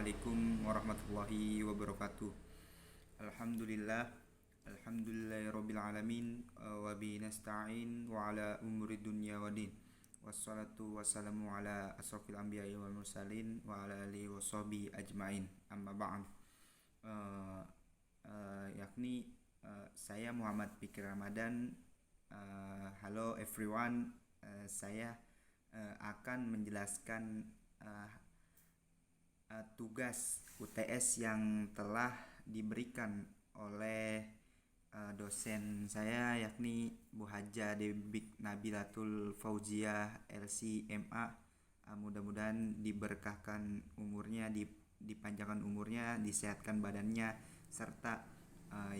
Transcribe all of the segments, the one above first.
Assalamualaikum warahmatullahi wabarakatuh. Alhamdulillah, alhamdulillahirabbil alamin wa bihi nasta'in wa ala umuri dunya waddin. Wassalatu wassalamu ala asrofil anbiya'i wal mursalin wa ala alihi washabihi ajmain. Amma ba'd. Eh, yakni saya Muhammad Fikri Ramadan. Halo everyone. Saya akan menjelaskan tugas UTS yang telah diberikan oleh dosen saya, yakni Bu Haja Debik Nabilatul Fauziah LC MA. Mudah-mudahan diberkahkan umurnya, dipanjangkan umurnya, disehatkan badannya, serta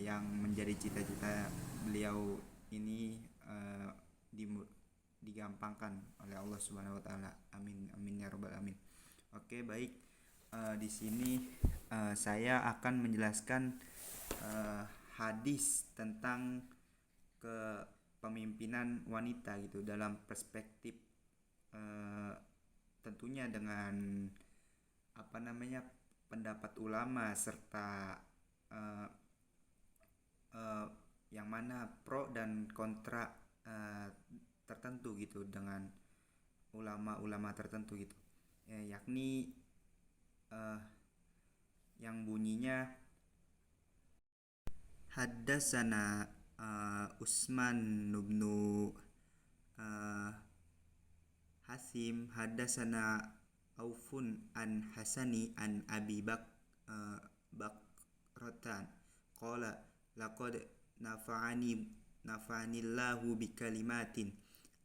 yang menjadi cita-cita beliau ini digampangkan oleh Allah Subhanahu wa taala. Amin amin ya rabbal alamin. Oke, baik. Di sini saya akan menjelaskan hadis tentang kepemimpinan wanita gitu dalam perspektif tentunya dengan pendapat ulama, serta yang mana pro dan kontra tertentu gitu dengan ulama-ulama tertentu gitu, yakni yang bunyinya Haddasana Usman bin Hasim Haddasana Aufun an Hasani an Abi Bakratan qala laqad nafa'anillahu bikalimatin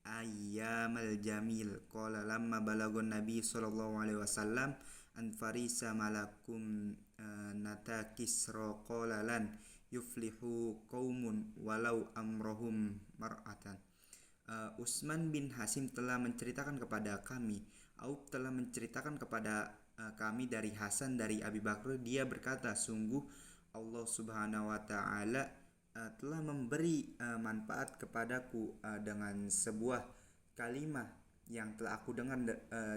ayyamal jamil qala lamma balagun nabi sallallahu alaihi wasallam an farisa malakum nata kisra qala lan yuflihu qaumun walau amrohum mar'atan. Usman bin Hasim telah menceritakan kepada kami, Auf telah menceritakan kepada kami dari Hasan dari Abi Bakr, dia berkata, sungguh Allah Subhanahu wa taala telah memberi manfaat kepadaku dengan sebuah kalimah yang telah aku dengar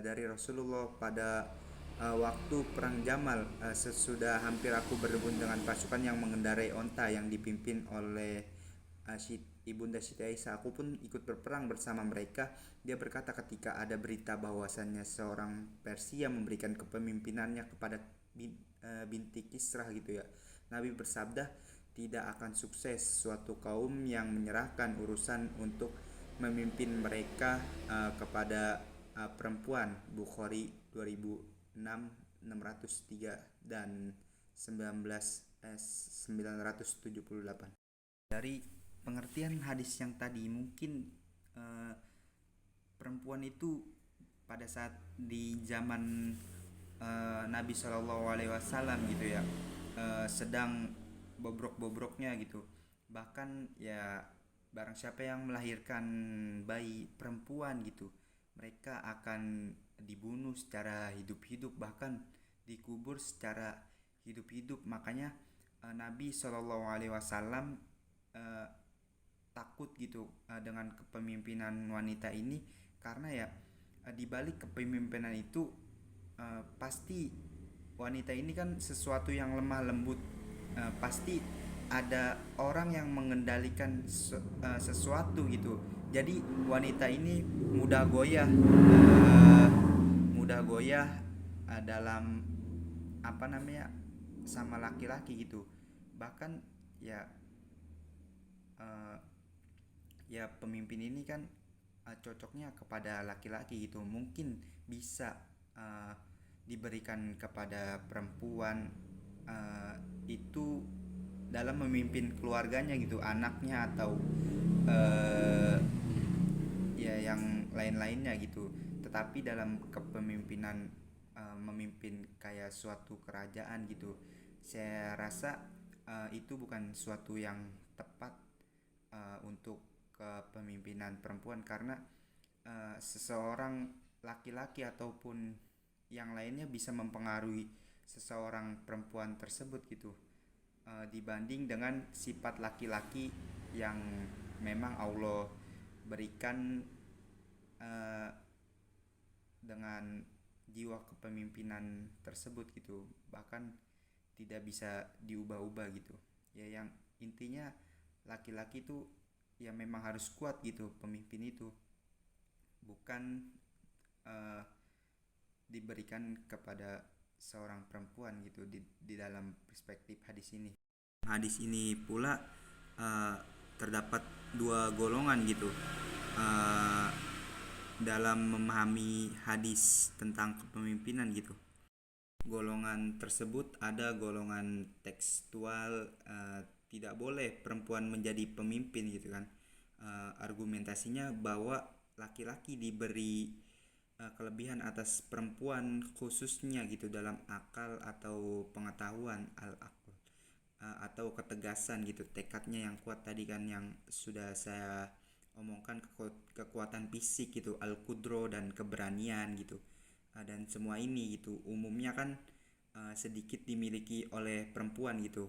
dari Rasulullah pada waktu perang Jamal, sesudah hampir aku berebut dengan pasukan yang mengendarai onta yang dipimpin oleh Ibunda Siti Aisyah. Aku pun ikut berperang bersama mereka. Dia berkata ketika ada berita bahwasannya seorang Persia memberikan kepemimpinannya kepada binti Kisrah gitu ya. Nabi bersabda, tidak akan sukses suatu kaum yang menyerahkan urusan untuk memimpin mereka kepada perempuan. Bukhari 2603 dan 978. Dari pengertian hadis yang tadi, mungkin perempuan itu pada saat di zaman Nabi Shallallahu Alaihi Wasallam gitu ya, sedang bobrok-bobroknya gitu. Bahkan ya barang siapa yang melahirkan bayi perempuan gitu, mereka akan dibunuh secara hidup-hidup, bahkan dikubur secara hidup-hidup. Makanya Nabi Shallallahu Alaihi Wasallam takut gitu dengan kepemimpinan wanita ini, karena ya di balik kepemimpinan itu pasti wanita ini kan sesuatu yang lemah lembut, pasti ada orang yang mengendalikan sesuatu gitu. Jadi wanita ini mudah goyah dalam sama laki-laki gitu. Bahkan ya pemimpin ini kan cocoknya kepada laki-laki gitu. Mungkin bisa diberikan kepada perempuan itu dalam memimpin keluarganya gitu, anaknya atau ya yang lain-lainnya gitu. Tetapi dalam kepemimpinan memimpin kayak suatu kerajaan gitu, saya rasa itu bukan suatu yang tepat untuk kepemimpinan perempuan, karena seseorang laki-laki ataupun yang lainnya bisa mempengaruhi seseorang perempuan tersebut gitu, dibanding dengan sifat laki-laki yang memang Allah berikan dengan jiwa kepemimpinan tersebut gitu, bahkan tidak bisa diubah-ubah gitu ya. Yang intinya laki-laki itu ya memang harus kuat gitu, pemimpin itu bukan uh, diberikan kepada seorang perempuan gitu di dalam perspektif hadis ini. Hadis ini pula uh, terdapat dua golongan gitu uh, dalam memahami hadis tentang kepemimpinan gitu. Golongan tersebut ada golongan tekstual, tidak boleh perempuan menjadi pemimpin gitu kan. Argumentasinya bahwa laki-laki diberi kelebihan atas perempuan khususnya gitu dalam akal atau pengetahuan al-aql, atau ketegasan gitu, tekadnya yang kuat tadi kan yang sudah saya omongkan, kekuatan fisik gitu, al-qudro dan keberanian gitu. Dan semua ini gitu umumnya kan sedikit dimiliki oleh perempuan gitu.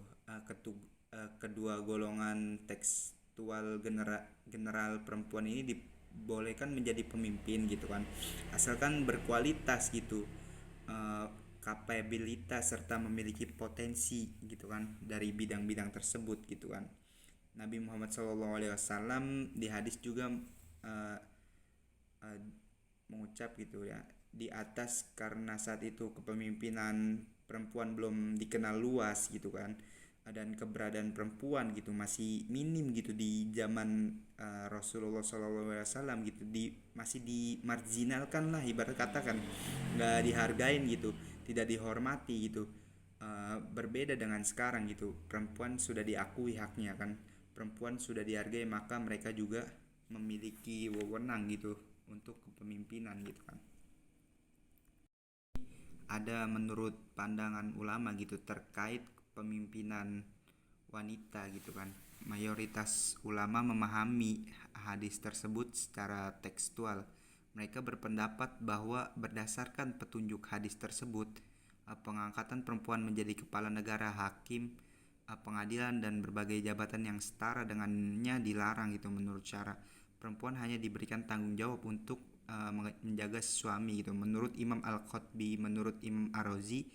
Kedua golongan tekstual general perempuan ini dibolehkan menjadi pemimpin gitu kan, asalkan berkualitas gitu, kapabilitas serta memiliki potensi gitu kan dari bidang-bidang tersebut gitu kan. Nabi Muhammad SAW di hadis juga uh, uh, mengucap gitu ya, di atas karena saat itu kepemimpinan perempuan belum dikenal luas gitu kan, dan keberadaan perempuan gitu masih minim gitu di zaman Rasulullah SAW gitu, masih dimarginalkan lah ibarat katakan, nggak dihargain gitu, tidak dihormati gitu. Berbeda dengan sekarang gitu, perempuan sudah diakui haknya kan, perempuan sudah dihargai, maka mereka juga memiliki wewenang gitu untuk kepemimpinan gitu kan. Ada menurut pandangan ulama gitu terkait kepemimpinan wanita gitu kan. Mayoritas ulama memahami hadis tersebut secara tekstual. Mereka berpendapat bahwa berdasarkan petunjuk hadis tersebut, pengangkatan perempuan menjadi kepala negara, hakim, pengadilan dan berbagai jabatan yang setara dengannya dilarang gitu menurut syara. Perempuan hanya diberikan tanggung jawab untuk menjaga suami gitu. Menurut Imam Al-Qotbi, menurut Imam Ar-Razi,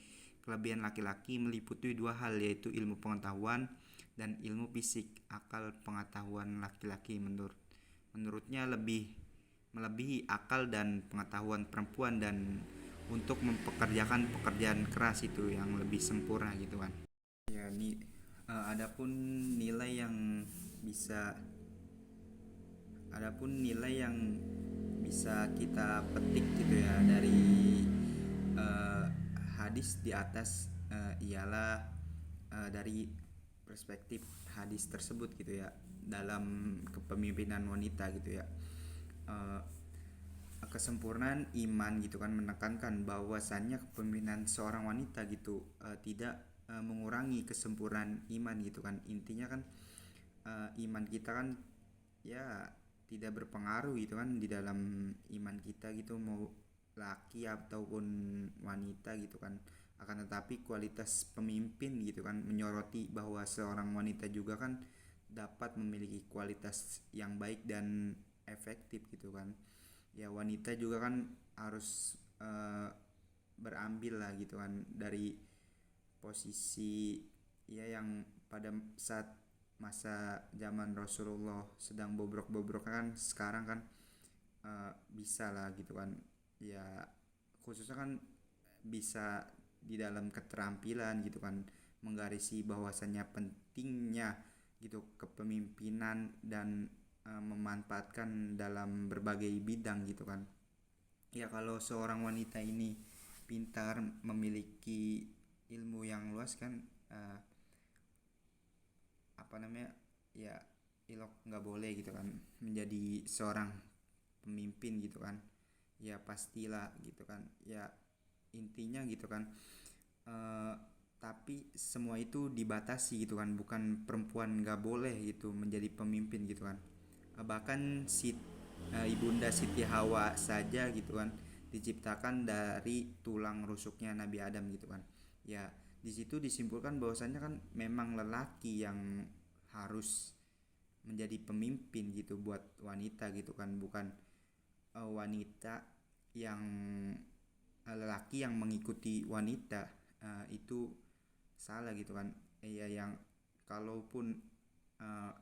kelebihan laki-laki meliputi dua hal, yaitu ilmu pengetahuan dan ilmu fisik. Akal pengetahuan laki-laki menurutnya melebihi akal dan pengetahuan perempuan, dan untuk mempekerjakan pekerjaan keras itu yang lebih sempurna gitu kan. Ya, adapun nilai yang bisa nilai yang bisa kita petik gitu ya dari uh, hadis di atas, ialah dari perspektif hadis tersebut gitu ya, dalam kepemimpinan wanita gitu ya. uh, Kesempurnaan iman gitu kan menekankan bahwasannya kepemimpinan seorang wanita gitu tidak mengurangi kesempurnaan iman gitu kan. Intinya kan iman kita kan ya tidak berpengaruh gitu kan di dalam iman kita gitu, mau laki ataupun wanita gitu kan. Akan tetapi kualitas pemimpin gitu kan menyoroti bahwa seorang wanita juga kan dapat memiliki kualitas yang baik dan efektif gitu kan. Ya wanita juga kan harus berambil lah gitu kan dari posisi ya yang pada saat masa zaman Rasulullah sedang bobrok-bobrok kan, sekarang kan bisa lah gitu kan ya, khususnya kan bisa di dalam keterampilan gitu kan, menggarisi bahwasannya pentingnya gitu kepemimpinan dan memanfaatkan dalam berbagai bidang gitu kan. Ya kalau seorang wanita ini pintar, memiliki ilmu yang luas kan, apa namanya ya, ilok nggak boleh gitu kan menjadi seorang pemimpin gitu kan. Ya pastilah gitu kan ya, intinya gitu kan. uh, tapi semua itu dibatasi gitu kan, bukan perempuan nggak boleh gitu menjadi pemimpin gitu kan. Bahkan ibunda Siti Hawa saja gitu kan diciptakan dari tulang rusuknya Nabi Adam gitu kan. Ya di situ disimpulkan bahwasannya kan memang lelaki yang harus menjadi pemimpin gitu buat wanita gitu kan, bukan wanita yang lelaki yang mengikuti wanita itu salah gitu kan. Ya yang kalaupun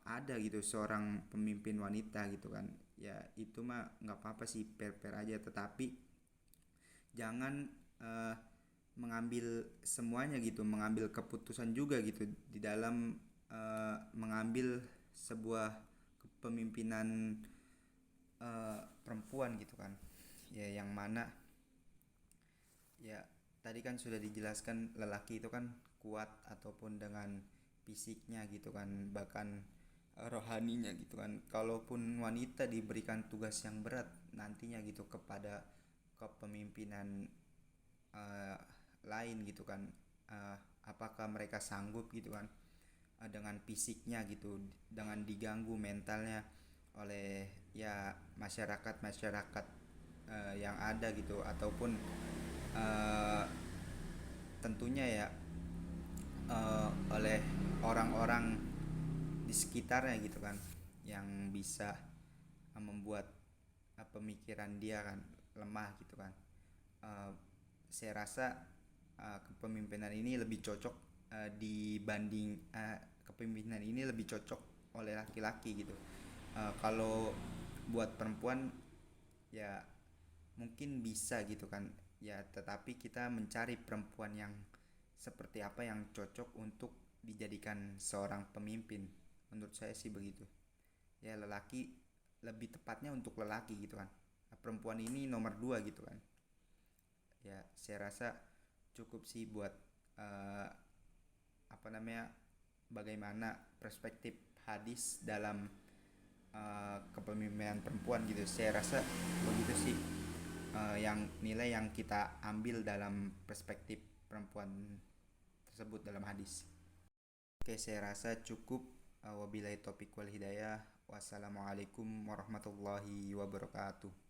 ada gitu seorang pemimpin wanita gitu kan, ya itu mah nggak apa-apa sih, fair-fair aja, tetapi jangan mengambil semuanya gitu, mengambil keputusan juga gitu di dalam mengambil sebuah kepemimpinan perempuan gitu kan. Ya yang mana ya tadi kan sudah dijelaskan, lelaki itu kan kuat ataupun dengan fisiknya gitu kan, bahkan rohaninya gitu kan. Kalaupun wanita diberikan tugas yang berat nantinya gitu kepada kepemimpinan eh, lain gitu kan, eh, apakah mereka sanggup gitu kan dengan fisiknya gitu, dengan diganggu mentalnya oleh ya masyarakat yang ada gitu, ataupun eh, tentunya ya oleh orang-orang di sekitarnya gitu kan, yang bisa membuat pemikiran dia kan lemah gitu kan. Eh, saya rasa kepemimpinan ini lebih cocok dibanding kepemimpinan ini lebih cocok oleh laki-laki gitu. Kalau buat perempuan ya mungkin bisa gitu kan, ya tetapi kita mencari perempuan yang seperti apa yang cocok untuk dijadikan seorang pemimpin. Menurut saya sih begitu. Ya lelaki, lebih tepatnya untuk lelaki gitu kan. Perempuan ini nomor dua gitu kan. Ya saya rasa cukup sih buat eh, apa namanya, bagaimana perspektif hadis dalam kepemimpinan perempuan gitu. Saya rasa begitu sih, yang nilai yang kita ambil dalam perspektif perempuan tersebut dalam hadis. Oke, saya rasa cukup. Wabillahi taufiq wal hidayah. Wassalamualaikum warahmatullahi wabarakatuh.